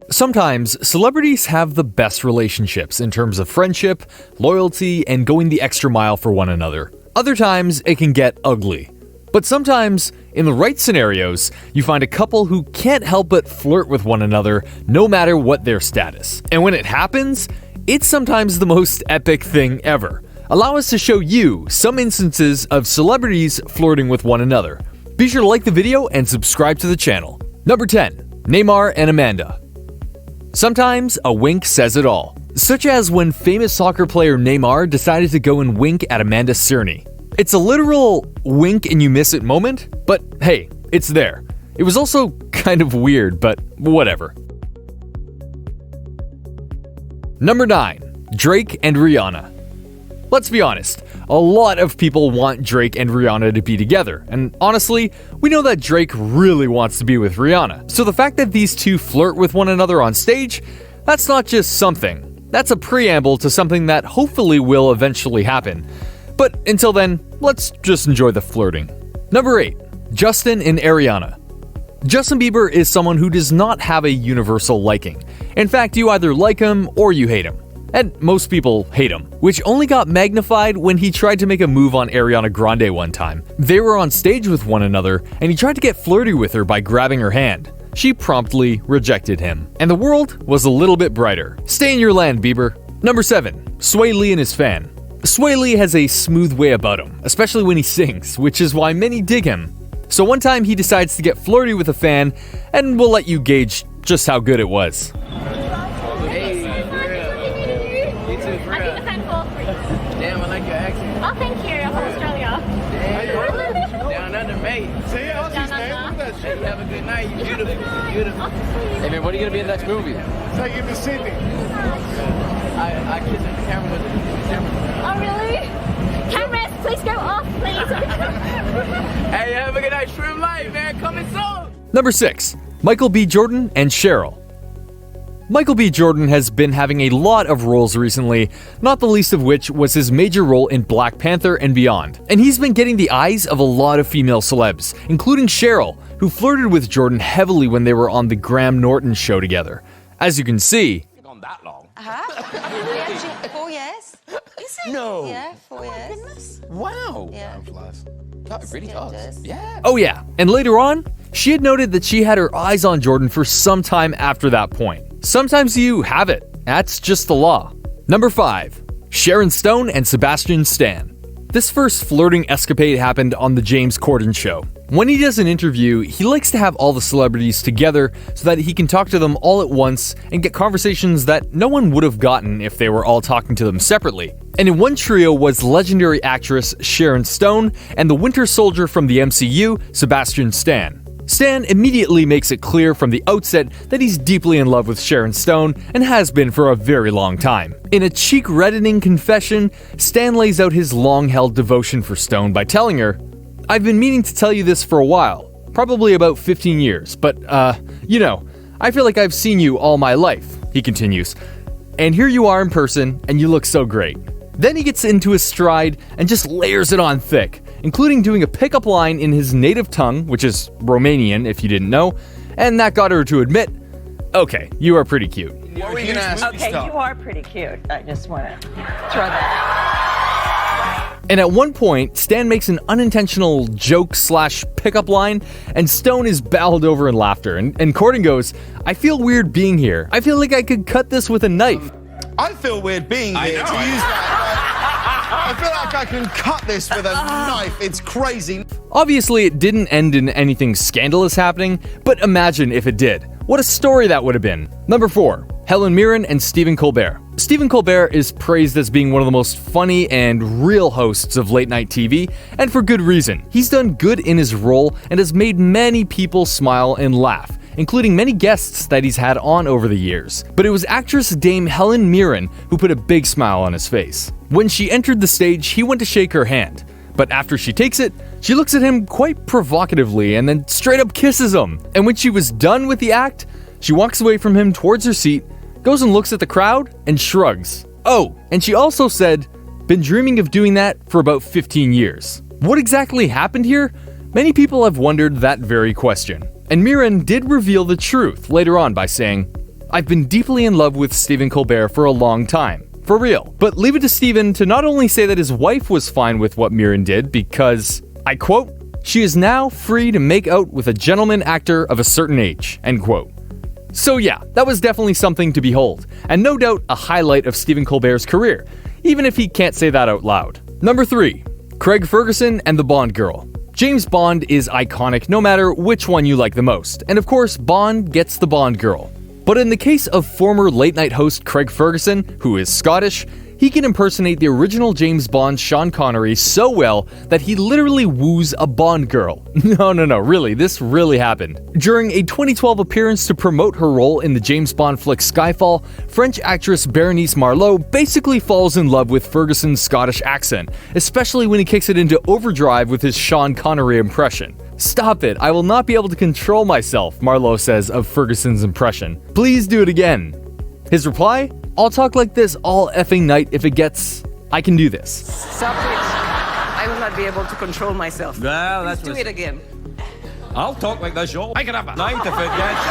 Sometimes, celebrities have the best relationships in terms of friendship, loyalty, and going the extra mile for one another. Other times, it can get ugly. But sometimes, in the right scenarios, you find a couple who can't help but flirt with one another no matter what their status. And when it happens, it's sometimes the most epic thing ever. Allow us to show you some instances of celebrities flirting with one another. Be sure to like the video and subscribe to the channel. Number 10. Neymar and Amanda. Sometimes a wink says it all, such as when famous soccer player Neymar decided to go and wink at Amanda Cerny. It's a literal wink and you miss it moment, but hey, it's there. It was also kind of weird, but whatever. Number 9. Drake and Rihanna. Let's be honest, a lot of people want Drake and Rihanna to be together, and honestly, we know that Drake really wants to be with Rihanna. So the fact that these two flirt with one another on stage, that's not just something. That's a preamble to something that hopefully will eventually happen. But until then, let's just enjoy the flirting. Number 8. Justin and Ariana. Justin Bieber is someone who does not have a universal liking. In fact, you either like him or you hate him. And most people hate him, which only got magnified when he tried to make a move on Ariana Grande one time. They were on stage with one another, and he tried to get flirty with her by grabbing her hand. She promptly rejected him, and the world was a little bit brighter. Stay in your land, Bieber. Number 7. Sway Lee and his fan. Sway Lee has a smooth way about him, especially when he sings, which is why many dig him. So one time he decides to get flirty with a fan, and we'll let you gauge just how good it was. Damn, I like your accent. Oh, thank you. I'm from Australia. Down under, mate. See, Aussie's name. Hey, you have a good night. You beautiful. Beautiful. Hey man, what are you gonna be in the next movie? Take you to Sydney. I kiss the camera with the camera. Oh, really? Cameras, please go off, please. Hey, have a good night. Shrimp life, man. Coming soon. Number 6. Michael B. Jordan and CHERYL. Michael B. Jordan has been having a lot of roles recently, not the least of which was his major role in Black Panther and beyond. And he's been getting the eyes of a lot of female celebs, including CHERYL, who flirted with Jordan heavily when they were on the Graham Norton show together. As you can see, Gone that long? Yeah, 4 years. Is it? No. Yeah, 4 Oh, my years. goodness. Wow. Yeah. That really Still does. does. Yeah. oh yeah, and later on, she had noted that she had her eyes on Jordan for some time after that point. Sometimes you have it. That's just the law. Number 5. Sharon Stone and Sebastian Stan. This first flirting escapade happened on the James Corden show. When he does an interview, he likes to have all the celebrities together so that he can talk to them all at once and get conversations that no one would have gotten if they were all talking to them separately. And in one trio was legendary actress Sharon Stone and the Winter Soldier from the MCU, Sebastian Stan. Stan immediately makes it clear from the outset that he's deeply in love with Sharon Stone and has been for a very long time. In a cheek-reddening confession, Stan lays out his long-held devotion for Stone by telling her, "I've been meaning to tell you this for a while, probably about 15 years, but, I feel like I've seen you all my life," he continues. "And here you are in person, and you look so great." Then he gets into his stride and just layers it on thick, including doing a pickup line in his native tongue, which is Romanian if you didn't know, and that got her to admit, "Okay, you are pretty cute." What were you gonna ask? Okay, you are pretty cute. I just want to throw that And at one point, Stan makes an unintentional joke/pickup line, and Stone is bowled over in laughter, and Corden goes, "I feel weird being here. I feel like I could cut this with a knife." I feel weird being here to use that. I feel like I can cut this with a knife. It's crazy. Obviously, it didn't end in anything scandalous happening, but imagine if it did. What a story that would have been. Number 4. Helen Mirren and Stephen Colbert. Stephen Colbert is praised as being one of the most funny and real hosts of late-night TV, and for good reason. He's done good in his role and has made many people smile and laugh, including many guests that he's had on over the years. But it was actress Dame Helen Mirren who put a big smile on his face. When she entered the stage, he went to shake her hand. But after she takes it, she looks at him quite provocatively and then straight up kisses him. And when she was done with the act, she walks away from him towards her seat, goes and looks at the crowd, and shrugs. Oh, and she also said, "Been dreaming of doing that for about 15 years. What exactly happened here? Many people have wondered that very question. And Mirren did reveal the truth later on by saying, I've been deeply in love with Stephen Colbert for a long time. For real. But leave it to Stephen to not only say that his wife was fine with what Mirren did because, I quote, "She is now free to make out with a gentleman actor of a certain age," end quote. So yeah, that was definitely something to behold, and no doubt a highlight of Stephen Colbert's career, even if he can't say that out loud. Number 3. Craig Ferguson and the Bond girl. James Bond is iconic no matter which one you like the most, and of course Bond gets the Bond girl. But in the case of former late-night host Craig Ferguson, who is Scottish, he can impersonate the original James Bond Sean Connery so well that he literally woos a Bond girl. No, really, this really happened. During a 2012 appearance to promote her role in the James Bond flick Skyfall, French actress Bérénice Marlohe basically falls in love with Ferguson's Scottish accent, especially when he kicks it into overdrive with his Sean Connery impression. "Stop it, I will not be able to control myself," Marlohe says of Ferguson's impression. "Please do it again." His reply? "I'll talk like this all effing night if it gets... I can do this." Stop it. I will not be able to control myself. Well, that's Do it again. I'll talk like this, y'all. I can have a night if it gets.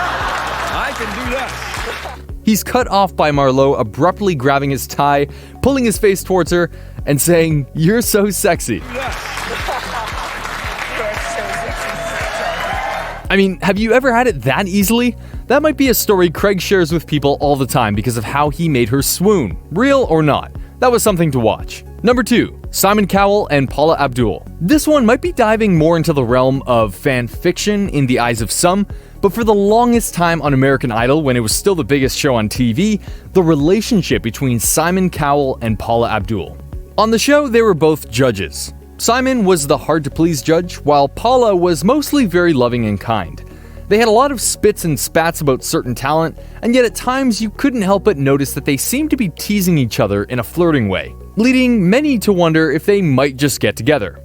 I can do this. He's cut off by Marlohe abruptly grabbing his tie, pulling his face towards her, and saying, "You're so sexy." I mean, have you ever had it that easily? That might be a story Craig shares with people all the time because of how he made her swoon. Real or not, that was something to watch. Number 2. Simon Cowell and Paula Abdul. This one might be diving more into the realm of fan fiction in the eyes of some, but for the longest time on American Idol, when it was still the biggest show on TV, the relationship between Simon Cowell and Paula Abdul. On the show, they were both judges. Simon was the hard-to-please judge, while Paula was mostly very loving and kind. They had a lot of spits and spats about certain talent, and yet at times you couldn't help but notice that they seemed to be teasing each other in a flirting way, leading many to wonder if they might just get together.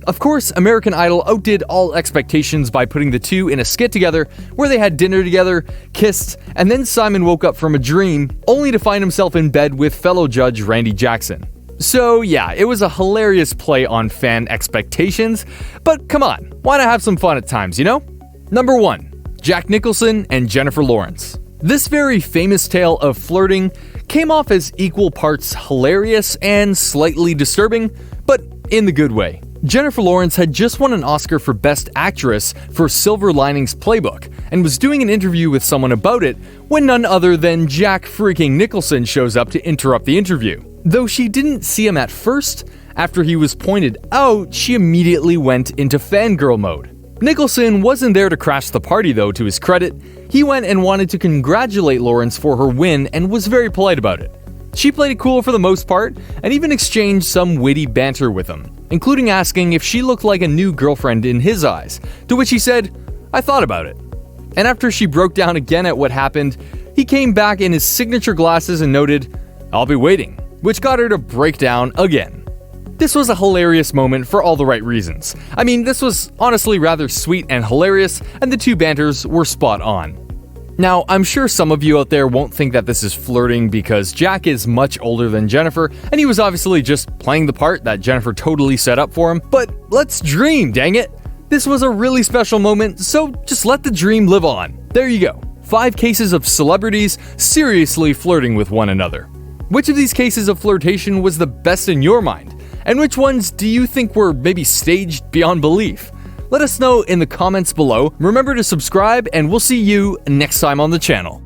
Of course, American Idol outdid all expectations by putting the two in a skit together where they had dinner together, kissed, and then Simon woke up from a dream, only to find himself in bed with fellow judge Randy Jackson. So yeah, it was a hilarious play on fan expectations, but come on, why not have some fun at times, you know? Number 1. Jack Nicholson and Jennifer Lawrence. This very famous tale of flirting came off as equal parts hilarious and slightly disturbing, but in the good way. Jennifer Lawrence had just won an Oscar for Best Actress for Silver Linings Playbook, and was doing an interview with someone about it when none other than Jack freaking Nicholson shows up to interrupt the interview. Though she didn't see him at first, after he was pointed out, she immediately went into fangirl mode. Nicholson wasn't there to crash the party though, to his credit. He went and wanted to congratulate Lawrence for her win and was very polite about it. She played it cool for the most part, and even exchanged some witty banter with him, including asking if she looked like a new girlfriend in his eyes, to which he said, "I thought about it." And after she broke down again at what happened, he came back in his signature glasses and noted, "I'll be waiting," which got her to break down again. This was a hilarious moment for all the right reasons. I mean, this was honestly rather sweet and hilarious, and the two banters were spot on. Now, I'm sure some of you out there won't think that this is flirting because Jack is much older than Jennifer, and he was obviously just playing the part that Jennifer totally set up for him, but let's dream, dang it! This was a really special moment, so just let the dream live on. There you go. 5 cases of celebrities seriously flirting with one another. Which of these cases of flirtation was the best in your mind? And which ones do you think were maybe staged beyond belief? Let us know in the comments below. Remember to subscribe, and we'll see you next time on the channel.